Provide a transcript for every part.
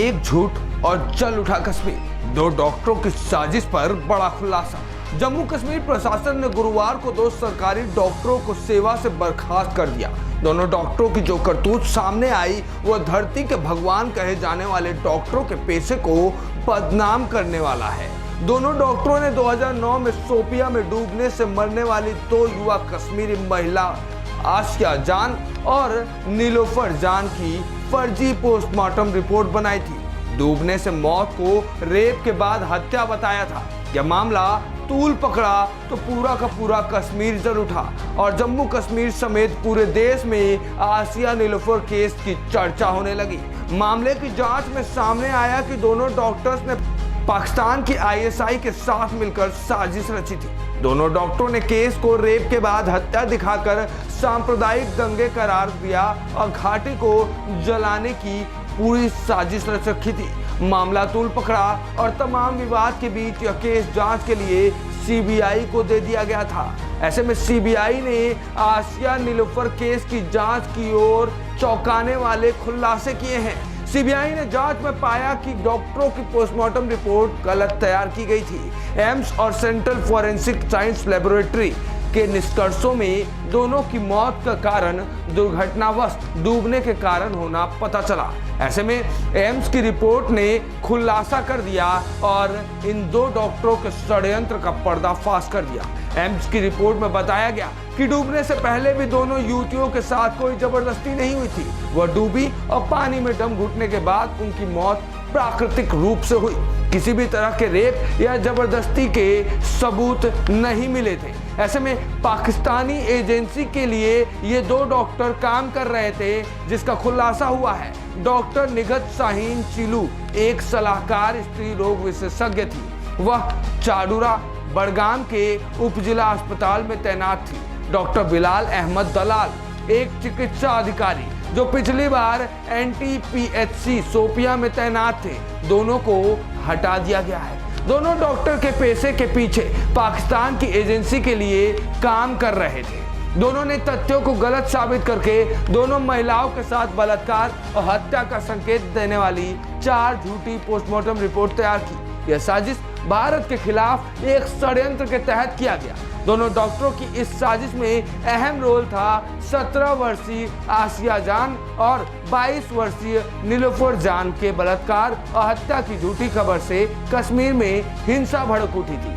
एक झूठ और जल उठा कश्मीर। 2 डॉक्टरों की साजिश पर बड़ा खुलासा। जम्मू कश्मीर प्रशासन ने गुरुवार को 2 सरकारी डॉक्टरों को सेवा से बर्खास्त कर दिया। दोनों डॉक्टरों की जो करतूत सामने आई वह धरती के भगवान कहे जाने वाले डॉक्टरों के पेशे को बदनाम करने वाला है। दोनों डॉक्टरों ने 2009 में शोपियां में डूबने से मरने वाली 2 युवा कश्मीरी महिला आसिया जान और नीलोफर जान की फर्जी पोस्टमार्टम रिपोर्ट बनाई थी। डूबने से मौत को रेप के बाद हत्या बताया था। यह मामला तूल पकड़ा तो पूरा का पूरा कश्मीर जल उठा और जम्मू कश्मीर समेत पूरे देश में आसिया नीलोफर केस की चर्चा होने लगी। मामले की जांच में सामने आया कि दोनों डॉक्टर्स ने पाकिस्तान की ISI के साथ मिलकर साजिश रची थी। दोनों डॉक्टरों ने केस को रेप के बाद हत्या दिखाकर सांप्रदायिक दंगे करार दिया और घाटी को जलाने की पूरी साजिश रच रखी थी। मामला तूल पकड़ा और तमाम विवाद के बीच यह केस जांच के लिए CBI को दे दिया गया था। ऐसे में CBI ने आसिया नीलोफर केस की जांच की और चौंकाने वाले खुलासे किए हैं। CBI ने जांच में पाया कि डॉक्टरों की पोस्टमार्टम रिपोर्ट गलत तैयार की गई थी। एम्स और सेंट्रल फॉरेंसिक साइंस लेबोरेटरी के निष्कर्षों में दोनों की मौत का कारण दुर्घटनावश डूबने के कारण होना पता चला। ऐसे में एम्स की रिपोर्ट ने खुलासा कर दिया और इन 2 डॉक्टरों के षड्यंत्र का पर्दाफाश कर दिया। एम्स की रिपोर्ट में बताया गया कि डूबने से पहले भी दोनों युवतियों के साथ कोई जबरदस्ती नहीं हुई थी। वह डूबी और पानी में दम घुटने के बाद उनकी मौत प्राकृतिक रूप से हुई। किसी भी तरह के रेप या जबरदस्ती के सबूत नहीं मिले थे। ऐसे में पाकिस्तानी एजेंसी के लिए ये 2 डॉक्टर काम कर रहे थे, जिसका खुलासा हुआ है। डॉक्टर निगत शाहीन चिलू एक सलाहकार स्त्री रोग विशेषज्ञ थी। वह चाडुरा बड़गाम के उपजिला अस्पताल में तैनात थी। डॉक्टर बिलाल अहमद दलाल एक चिकित्सा अधिकारी जो पिछली बार NTPHC शोपियां में तैनात थे, दोनों को हटा दिया गया है। दोनों डॉक्टर के पेशे के पीछे पाकिस्तान की एजेंसी के लिए काम कर रहे थे। दोनों ने तथ्यों को गलत साबित करके दोनों महिलाओं के साथ बलात्कार और हत्या का संकेत देने वाली 4 झूठी पोस्टमार्टम रिपोर्ट तैयार की। यह साजिश भारत के खिलाफ एक षड्यंत्र के तहत किया गया। दोनों डॉक्टरों की इस साजिश में अहम रोल था 17 वर्षीय आसिया जान और 22 वर्षीय नीलोफर जान के बलात्कार और हत्या की झूठी खबर से कश्मीर में हिंसा भड़क उठी थी।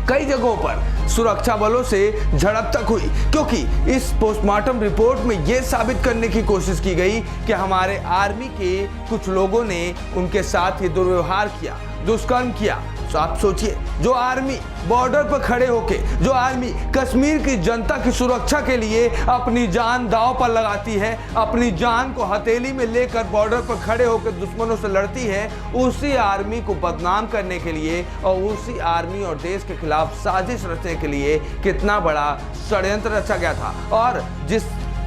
कई जगहों पर सुरक्षा बलों से झड़प तक हुई, क्योंकि इस पोस्टमार्टम रिपोर्ट में यह साबित करने की कोशिश की गई कि हमारे आर्मी के कुछ लोगों ने उनके साथ ही दुर्व्यवहार किया, दुष्कर्म किया। तो आप सोचिए, जो आर्मी बॉर्डर पर खड़े होके, जो आर्मी कश्मीर की जनता की सुरक्षा के लिए अपनी जान दांव पर लगाती है, अपनी जान को हथेली में लेकर बॉर्डर पर खड़े होकर दुश्मनों से लड़ती है, उसी आर्मी को बदनाम करने के लिए और उसी आर्मी और देश के खिलाफ साजिश रचने के लिए कितना बड़ा षड्यंत्र रचा गया था। और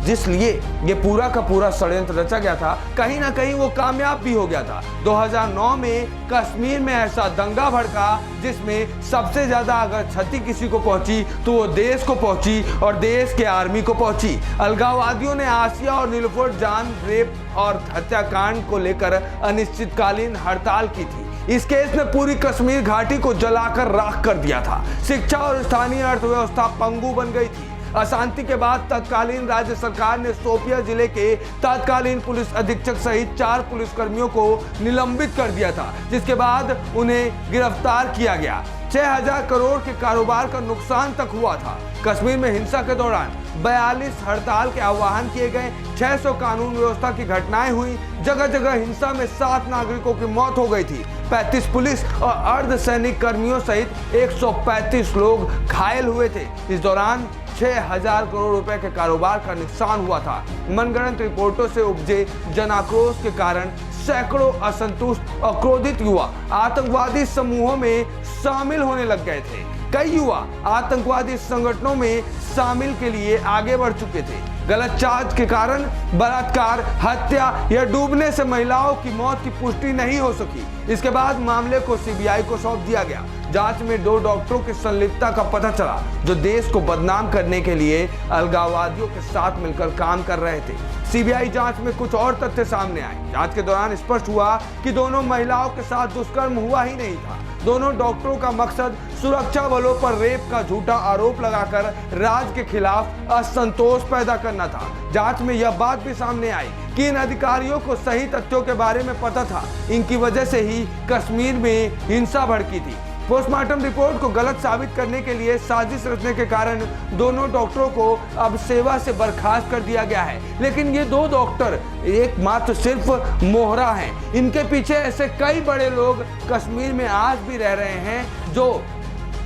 जिस लिए ये पूरा का पूरा षड्यंत्र रचा गया था, कहीं ना कहीं वो कामयाब भी हो गया था। 2009 में कश्मीर में ऐसा दंगा भड़का जिसमें सबसे ज्यादा अगर क्षति किसी को पहुंची तो वो देश को पहुंची और देश के आर्मी को पहुंची। अलगाववादियों ने आसिया और नीलोफर जान रेप और हत्याकांड को लेकर अनिश्चितकालीन हड़ताल की थी। इस केस में पूरी कश्मीर घाटी को जलाकर राख कर दिया था। शिक्षा और स्थानीय अर्थव्यवस्था पंगु बन गई थी। अशांति के बाद तत्कालीन राज्य सरकार ने शोपियां जिले के तत्कालीन पुलिस अधीक्षक सहित 4 पुलिसकर्मियों को निलंबित कर दिया था, जिसके बाद उन्हें गिरफ्तार किया गया। 6000 करोड़ के कारोबार का नुकसान तक हुआ था। कश्मीर में हिंसा के दौरान 42 हड़ताल के आह्वान किए गए, 600 कानून व्यवस्था की घटनाएं हुई। जगह जगह हिंसा में 7 नागरिकों की मौत हो गई थी। 35 पुलिस और अर्धसैनिक कर्मियों सहित 135 लोग घायल हुए थे। इस दौरान 6000 करोड़ रुपए के कारोबार का नुकसान हुआ था। मनगढ़ंत रिपोर्टों से उपजे जनाक्रोश के कारण सैकड़ों असंतुष्ट और क्रोधित युवा आतंकवादी समूहों में शामिल होने लग गए थे। कई युवा आतंकवादी संगठनों में शामिल के लिए आगे बढ़ चुके थे। गलत चार्ज के कारण बलात्कार, हत्या या डूबने से महिलाओं की मौत की पुष्टि नहीं हो सकी। इसके बाद मामले को CBI को सौंप दिया गया। जांच में 2 डॉक्टरों की संलिप्तता का पता चला जो देश को बदनाम करने के लिए अलगाववादियों के साथ मिलकर काम कर रहे थे। सीबीआई जांच में कुछ और तथ्य सामने आए। जांच के दौरान स्पष्ट हुआ कि दोनों महिलाओं के साथ दुष्कर्म हुआ ही नहीं था। दोनों डॉक्टरों का मकसद सुरक्षा बलों पर रेप का झूठा आरोप लगाकर राज्य के खिलाफ असंतोष पैदा करना था। जांच में यह बात भी सामने आई कि इन अधिकारियों को सही तथ्यों के बारे में पता था। इनकी वजह से ही कश्मीर में हिंसा भड़की थी। पोस्टमार्टम रिपोर्ट को गलत साबित करने के लिए साजिश रचने के कारण दोनों डॉक्टरों को अब सेवा से बर्खास्त कर दिया गया है। लेकिन ये 2 डॉक्टर एकमात्र सिर्फ मोहरा हैं। इनके पीछे ऐसे कई बड़े लोग कश्मीर में आज भी रह रहे हैं जो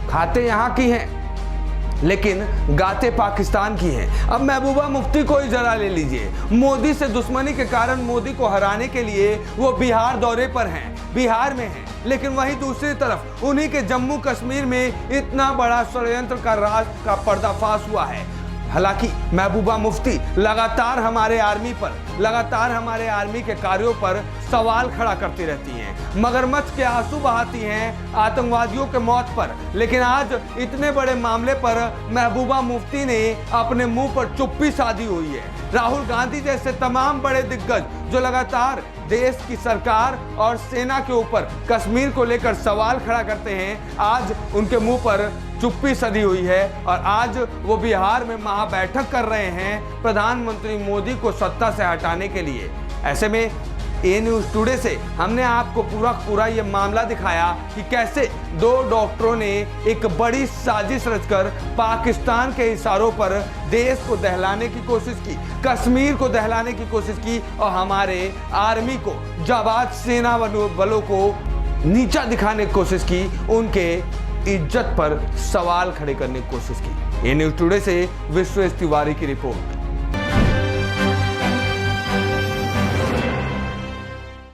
खाते यहाँ की हैं लेकिन गाते पाकिस्तान की हैं। अब महबूबा मुफ्ती को ही जरा ले लीजिए। मोदी से दुश्मनी के कारण मोदी को हराने के लिए वो बिहार दौरे पर हैं, बिहार में हैं। लेकिन वहीं दूसरी तरफ उन्हीं के जम्मू कश्मीर में इतना बड़ा षड्यंत्र का राज का पर्दाफाश हुआ है। हालांकि महबूबा मुफ्ती लगातार हमारे आर्मी के कार्यों पर सवाल खड़ा करती रहती हैं, मगरमच्छ के आंसू बहाती हैं आतंकवादियों के मौत पर। लेकिन आज इतने बड़े मामले पर महबूबा मुफ्ती ने अपने मुंह पर चुप्पी साधी हुई है। राहुल गांधी जैसे तमाम बड़े दिग्गज जो लगातार देश की सरकार और सेना के ऊपर कश्मीर को लेकर सवाल खड़ा करते हैं, आज उनके मुंह पर चुप्पी सधी हुई है और आज वो बिहार में महाबैठक कर रहे हैं प्रधानमंत्री मोदी को सत्ता से हटाने के लिए। ऐसे में ए न्यूज़ टुडे से हमने आपको पूरा ये मामला दिखाया कि कैसे 2 डॉक्टरों ने एक बड़ी साजिश रचकर पाकिस्तान के इशारों पर देश को दहलाने की कोशिश की, कश्मीर को दहलाने की कोशिश की और हमारे आर्मी को, जाबाज सेना बलों को नीचा दिखाने की कोशिश की, उनके इज्जत पर सवाल खड़े करने की कोशिश की। ए न्यूज़ टुडे से विश्वेश तिवारी की रिपोर्ट।